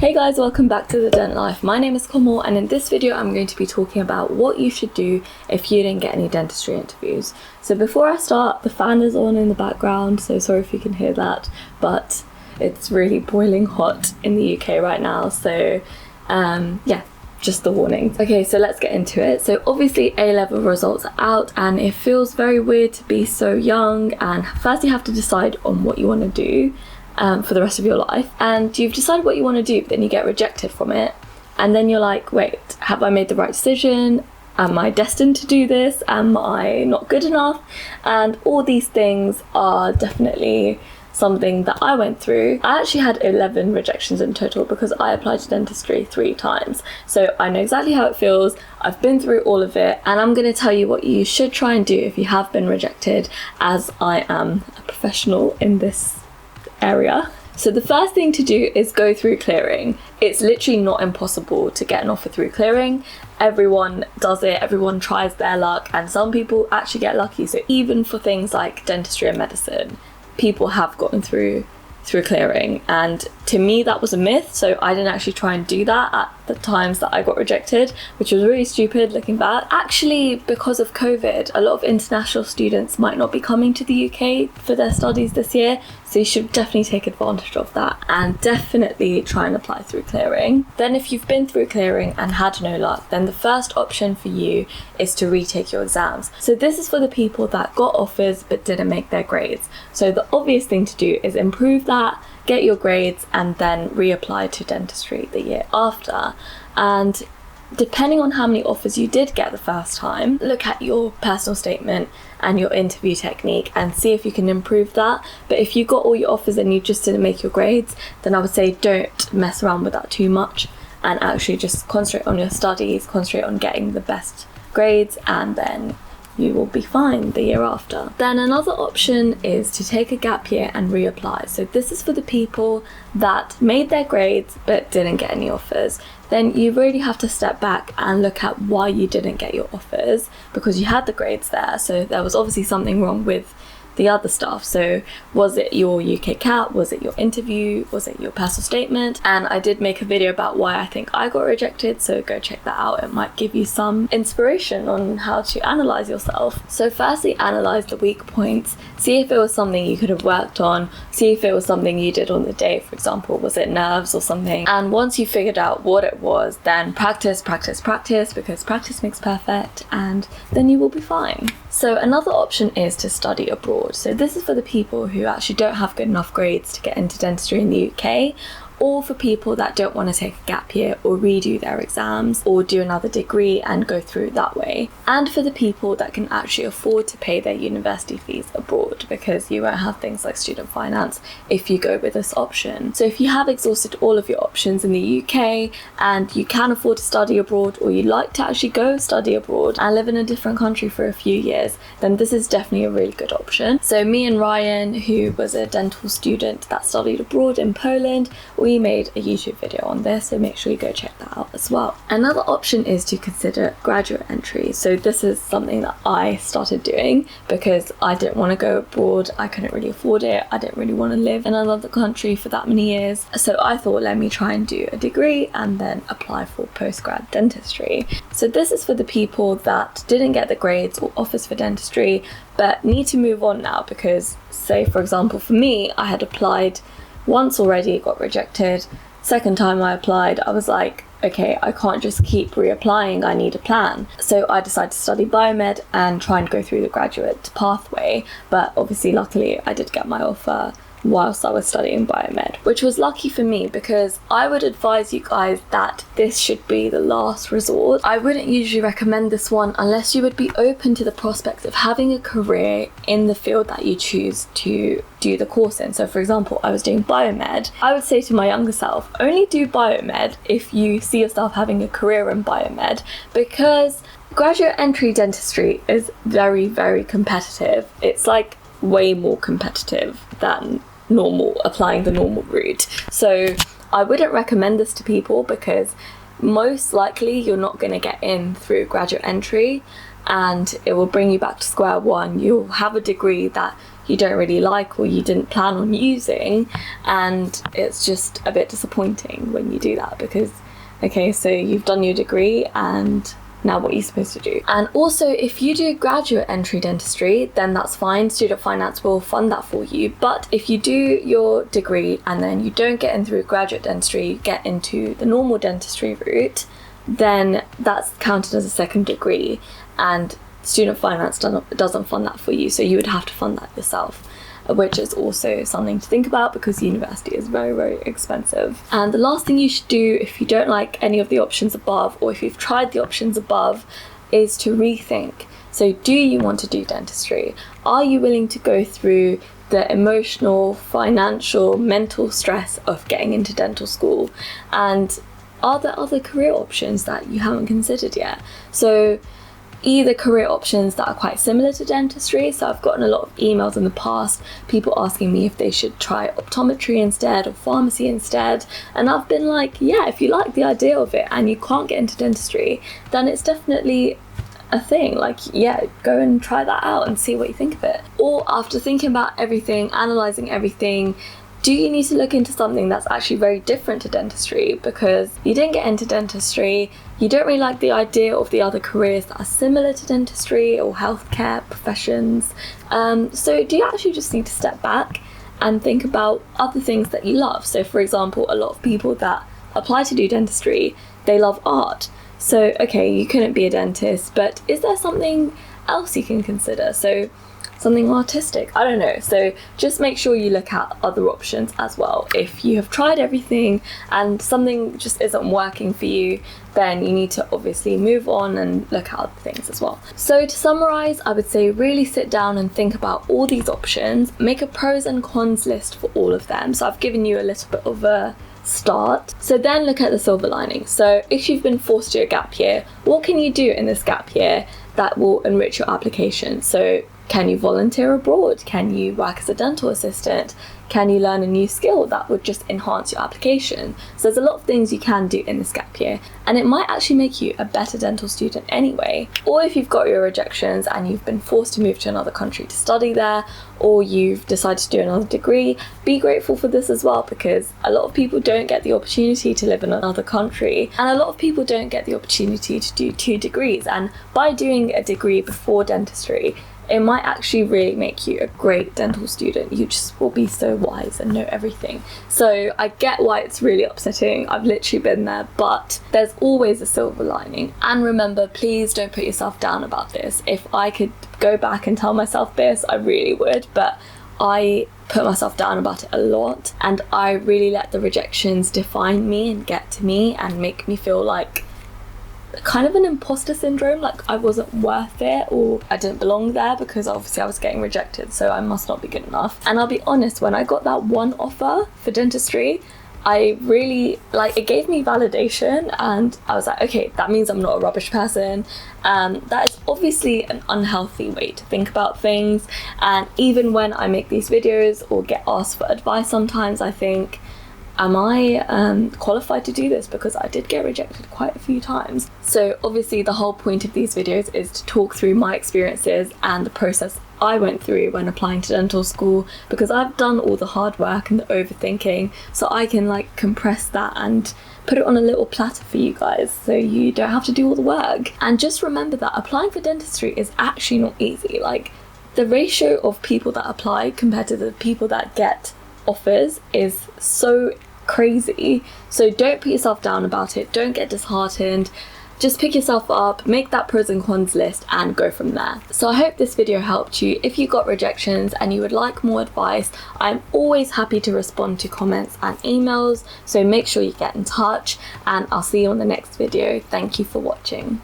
Hey guys, welcome back to The Dent Life. My name is Komal, and in this video I'm going to be talking about what you should do if you didn't get any dentistry interviews. So before I start, the fan is on in the background, so sorry if you can hear that, but it's really boiling hot in the UK right now, so yeah, just the warning. Okay, so let's get into it. So obviously A-level results are out and it feels very weird to be so young, and first you have to decide on what you want to do for the rest of your life, and you've decided what you want to do, but then you get rejected from it, and then you're like, wait, have I made the right decision? Am I destined to do this? Am I not good enough? And all these things are definitely something that I went through. I actually had 11 rejections in total because I applied to dentistry 3 times. So I know exactly how it feels. I've been through all of it, and I'm going to tell you what you should try and do if you have been rejected, as I am a professional in this area. So the first thing to do is go through clearing. It's literally not impossible to get an offer through clearing. Everyone does it, everyone tries their luck, and some people actually get lucky. So even for things like dentistry and medicine, people have gotten through clearing, and to me that was a myth, so I didn't actually try and do that at the times that I got rejected, which was really stupid looking back. Actually, because of COVID, a lot of international students might not be coming to the UK for their studies this year, so you should definitely take advantage of that and definitely try and apply through clearing. Then if you've been through clearing and had no luck, then the first option for you is to retake your exams. So this is for the people that got offers but didn't make their grades. So the obvious thing to do is improve that, get your grades, and then reapply to dentistry the year after. And depending on how many offers you did get the first time, look at your personal statement and your interview technique and see if you can improve that. But if you got all your offers and you just didn't make your grades, then I would say don't mess around with that too much and actually just concentrate on your studies, concentrate on getting the best grades, and then you will be fine the year after. Then another option is to take a gap year and reapply. So this is for the people that made their grades but didn't get any offers. Then you really have to step back and look at why you didn't get your offers, because you had the grades there, so there was obviously something wrong with the other stuff. So was it your UK CAT? Was it your interview? Was it your personal statement? And I did make a video about why I think I got rejected, so go check that out. It might give you some inspiration on how to analyze yourself. So firstly, analyze the weak points. See if it was something you could have worked on. See if it was something you did on the day, for example. Was it nerves or something? And once you figured out what it was, then practice, because practice makes perfect, and then you will be fine. So another option is to study abroad. So this is for the people who actually don't have good enough grades to get into dentistry in the UK, or for people that don't want to take a gap year or redo their exams or do another degree and go through that way. And for the people that can actually afford to pay their university fees abroad, because you won't have things like student finance if you go with this option. So if you have exhausted all of your options in the UK and you can afford to study abroad, or you'd like to actually go study abroad and live in a different country for a few years, then this is definitely a really good option. So me and Ryan, who was a dental student that studied abroad in Poland, we made a YouTube video on this, so make sure you go check that out as well. Another option is to consider graduate entry. So this is something that I started doing because I didn't want to go abroad. I couldn't really afford it. I didn't really want to live in another country for that many years. So I thought, let me try and do a degree and then apply for post-grad dentistry. So this is for the people that didn't get the grades or offers for dentistry but need to move on now, because say for example for me, I had applied once already, got rejected. Second time I applied, I was like, okay, I can't just keep reapplying, I need a plan. So I decided to study biomed and try and go through the graduate pathway, but obviously luckily I did get my offer whilst I was studying biomed, which was lucky for me, because I would advise you guys that this should be the last resort. I wouldn't usually recommend this one unless you would be open to the prospect of having a career in the field that you choose to do the course in. So for example, I was doing biomed. I would say to my younger self, only do biomed if you see yourself having a career in biomed, because graduate entry dentistry is very, very competitive. It's like way more competitive than applying the normal route. So I wouldn't recommend this to people, because most likely you're not going to get in through graduate entry, and it will bring you back to square one. You'll have a degree that you don't really like or you didn't plan on using, and it's just a bit disappointing when you do that, because okay, so you've done your degree and now what are you supposed to do? And also, if you do graduate entry dentistry, then that's fine. Student finance will fund that for you. But if you do your degree and then you don't get in through graduate dentistry, you get into the normal dentistry route, then that's counted as a second degree, and student finance doesn't fund that for you. So you would have to fund that yourself, which is also something to think about because university is very, very expensive. And the last thing you should do if you don't like any of the options above, or if you've tried the options above, is to rethink. So do you want to do dentistry? Are you willing to go through the emotional, financial, mental stress of getting into dental school? And are there other career options that you haven't considered yet? So either career options that are quite similar to dentistry. So I've gotten a lot of emails in the past, people asking me if they should try optometry instead or pharmacy instead. And I've been like, yeah, if you like the idea of it and you can't get into dentistry, then it's definitely a thing. Like, yeah, go and try that out and see what you think of it. Or after thinking about everything, analysing everything, do you need to look into something that's actually very different to dentistry because you didn't get into dentistry, you don't really like the idea of the other careers that are similar to dentistry or healthcare professions? So do you actually just need to step back and think about other things that you love? So for example, a lot of people that apply to do dentistry, they love art. So okay, you couldn't be a dentist, but is there something else you can consider? So something artistic, I don't know. So just make sure you look at other options as well. If you have tried everything and something just isn't working for you, then you need to obviously move on and look at other things as well. So to summarize, I would say really sit down and think about all these options, make a pros and cons list for all of them. So I've given you a little bit of a start. So then look at the silver lining. So if you've been forced to do a gap year, what can you do in this gap year that will enrich your application? So can you volunteer abroad? Can you work as a dental assistant? Can you learn a new skill that would just enhance your application? So there's a lot of things you can do in this gap year, and it might actually make you a better dental student anyway. Or if you've got your rejections and you've been forced to move to another country to study there, or you've decided to do another degree, be grateful for this as well, because a lot of people don't get the opportunity to live in another country, and a lot of people don't get the opportunity to do 2 degrees. And by doing a degree before dentistry, it might actually really make you a great dental student. You just will be so wise and know everything. So I get why it's really upsetting. I've literally been there, but there's always a silver lining. And remember, please don't put yourself down about this. If I could go back and tell myself this, I really would, but I put myself down about it a lot, and I really let the rejections define me and get to me and make me feel like kind of an imposter syndrome, like I wasn't worth it or I didn't belong there, because obviously I was getting rejected, so I must not be good enough. And I'll be honest, when I got that one offer for dentistry, I really, like, it gave me validation, and I was like, okay, that means I'm not a rubbish person. That is obviously an unhealthy way to think about things, and even when I make these videos or get asked for advice, sometimes I think, am I qualified to do this? Because I did get rejected quite a few times. So obviously the whole point of these videos is to talk through my experiences and the process I went through when applying to dental school, because I've done all the hard work and the overthinking, so I can like compress that and put it on a little platter for you guys, so you don't have to do all the work. And just remember that applying for dentistry is actually not easy. Like, the ratio of people that apply compared to the people that get offers is so crazy. So don't put yourself down about it, don't get disheartened, just pick yourself up, make that pros and cons list and go from there. So I hope this video helped you. If you got rejections and you would like more advice, I'm always happy to respond to comments and emails, so make sure you get in touch, and I'll see you on the next video. Thank you for watching.